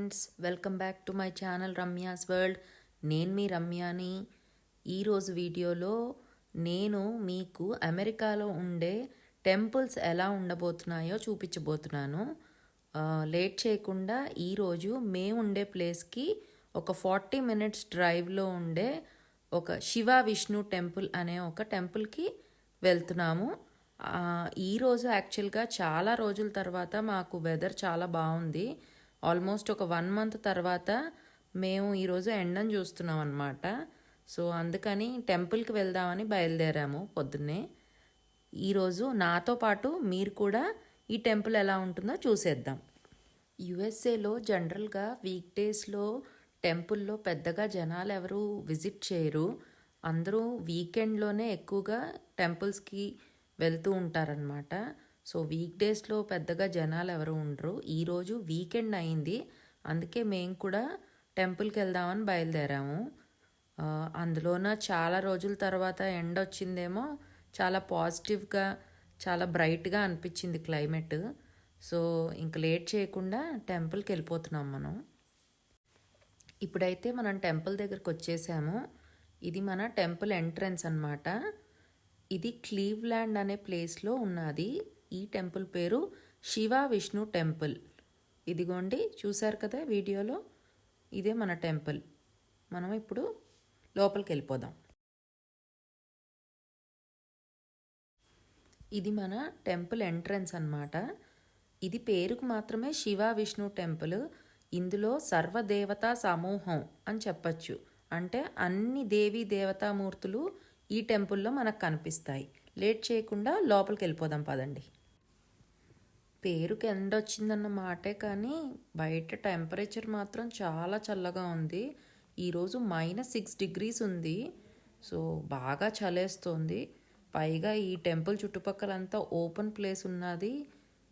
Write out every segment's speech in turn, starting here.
Friends, welcome back to my channel Ramya's world. నేను మీ రమ్యాని. ఈరోజు వీడియోలో నేను మీకు అమెరికాలో ఉండే టెంపుల్స్ ఎలా ఉండబోతున్నాయో చూపించబోతున్నాను. లేట్ చేయకుండా ఈరోజు మేము ఉండే ప్లేస్కి ఒక 40 మినిట్స్ డ్రైవ్లో ఉండే ఒక శివ విష్ణు టెంపుల్ అనే ఒక టెంపుల్కి వెళ్తున్నాము. ఈరోజు యాక్చువల్గా చాలా రోజుల తర్వాత మాకు వెదర్ చాలా బాగుంది. ఆల్మోస్ట్ ఒక 1 మంత్ తర్వాత మేము ఈరోజు ఎండను చూస్తున్నాం అన్నమాట. సో అందుకని టెంపుల్కి వెళ్దామని బయలుదేరాము పొద్దున్నే. ఈరోజు నాతో పాటు మీరు కూడా ఈ టెంపుల్ ఎలా ఉంటుందో చూసేద్దాం. యుఎస్ఏలో జనరల్గా వీక్ డేస్లో టెంపుల్లో పెద్దగా జనాలు ఎవరు విజిట్ చేయరు. అందరూ వీకెండ్లోనే ఎక్కువగా టెంపుల్స్కి వెళ్తూ ఉంటారనమాట. సో వీక్ డేస్లో పెద్దగా జనాలు ఎవరు ఉండరు. ఈరోజు వీకెండ్ అయింది, అందుకే మేము కూడా టెంపుల్కి వెళ్దామని బయలుదేరాము. అందులోన చాలా రోజుల తర్వాత ఎండ వచ్చిందేమో, చాలా పాజిటివ్గా చాలా బ్రైట్గా అనిపించింది క్లైమేట్. సో ఇంక లేట్ చేయకుండా టెంపుల్కి వెళ్ళిపోతున్నాం మనం. ఇప్పుడైతే మనం టెంపుల్ దగ్గరికి వచ్చేసాము. ఇది మన టెంపుల్ ఎంట్రన్స్ అన్నమాట. ఇది క్లీవ్లాండ్ అనే ప్లేస్లో ఉన్నది. ఈ టెంపుల్ పేరు శివ విష్ణు టెంపుల్. ఇదిగోండి, చూశారు కదా వీడియోలో, ఇదే మన టెంపుల్. మనం ఇప్పుడు లోపలికి వెళ్ళిపోదాం. ఇది మన టెంపుల్ ఎంట్రన్స్ అన్నమాట. ఇది పేరుకు మాత్రమే శివ విష్ణు టెంపుల్. ఇందులో సర్వదేవతా సమూహం అని చెప్పచ్చు. అంటే అన్ని దేవీ దేవతామూర్తులు ఈ టెంపుల్లో మనకు కనిపిస్తాయి. లేట్ చేయకుండా లోపలికి వెళ్ళిపోదాం పదండి. పేరుకి ఎండ వచ్చిందన్న మాటే కానీ బయట టెంపరేచర్ మాత్రం చాలా చల్లగా ఉంది. ఈరోజు -6 degrees ఉంది. సో బాగా చలేస్తోంది. పైగా ఈ టెంపుల్ చుట్టుపక్కలంతా ఓపెన్ ప్లేస్ ఉన్నది.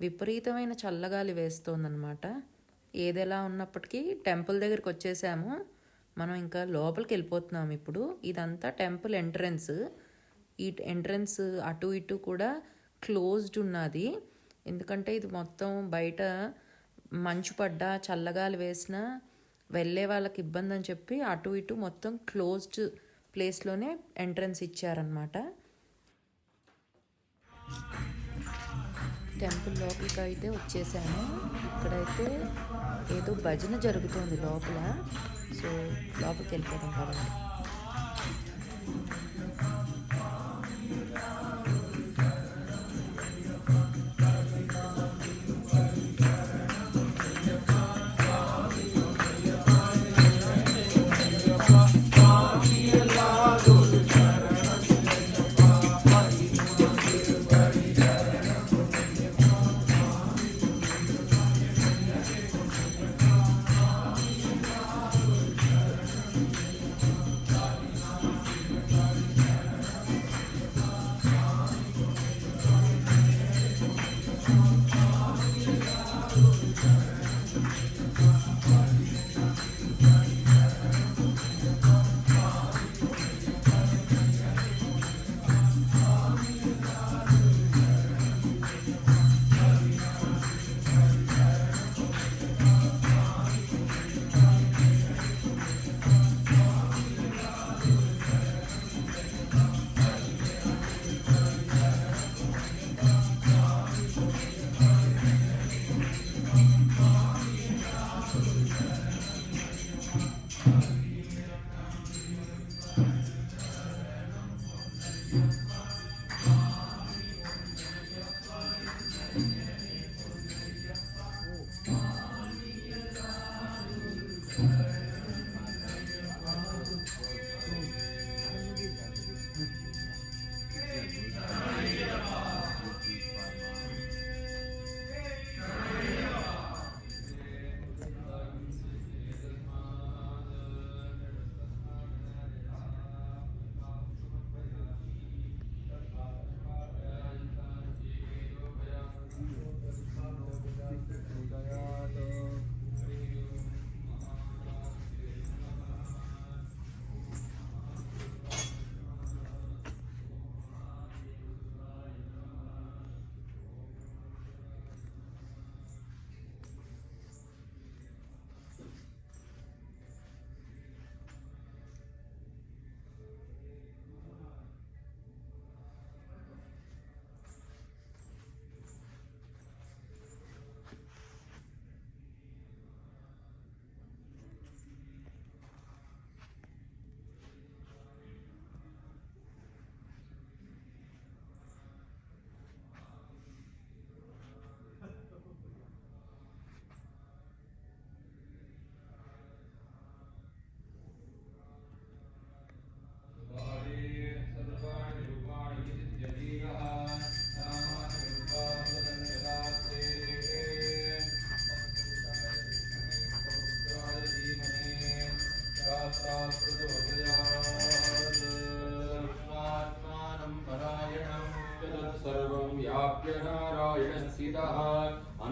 విపరీతమైన చల్లగాలి వేస్తోందనమాట. ఏదెలా ఉన్నప్పటికీ టెంపుల్ దగ్గరికి వచ్చేసాము. మనం ఇంకా లోపలికి వెళ్ళిపోతున్నాం ఇప్పుడు. ఇదంతా టెంపుల్ ఎంట్రన్స్. ఈ ఎంట్రన్స్ అటు ఇటు కూడా క్లోజ్డ్ ఉన్నది. ఎందుకంటే ఇది మొత్తం బయట మంచు పడ్డా చల్లగాలి వేసినా వెళ్ళే వాళ్ళకి ఇబ్బంది అని చెప్పి అటు ఇటు మొత్తం క్లోజ్డ్ ప్లేస్లోనే ఎంట్రన్స్ ఇచ్చారనమాట. టెంపుల్ లోపలికి అయితే వచ్చేసాము. ఇక్కడైతే ఏదో భజన జరుగుతుంది లోపల. సో లోపలికి వెళ్ళిపోదాం కదండి.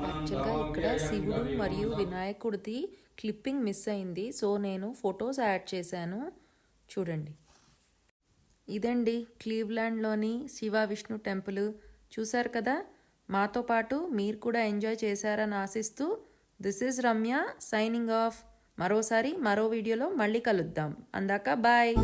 యాక్చువల్గా ఇక్కడ శివుడు మరియు వినాయకుడిది క్లిప్పింగ్ మిస్ అయింది, సో నేను ఫొటోస్ యాడ్ చేశాను, చూడండి. ఇదండి క్లీవ్లాండ్లోని శివ విష్ణు టెంపుల్. చూశారు కదా, మాతో పాటు మీరు కూడా ఎంజాయ్ చేశారని ఆశిస్తూ this is Ramya signing off. మరోసారి మరో వీడియోలో మళ్ళీ కలుద్దాం. అందాక బాయ్.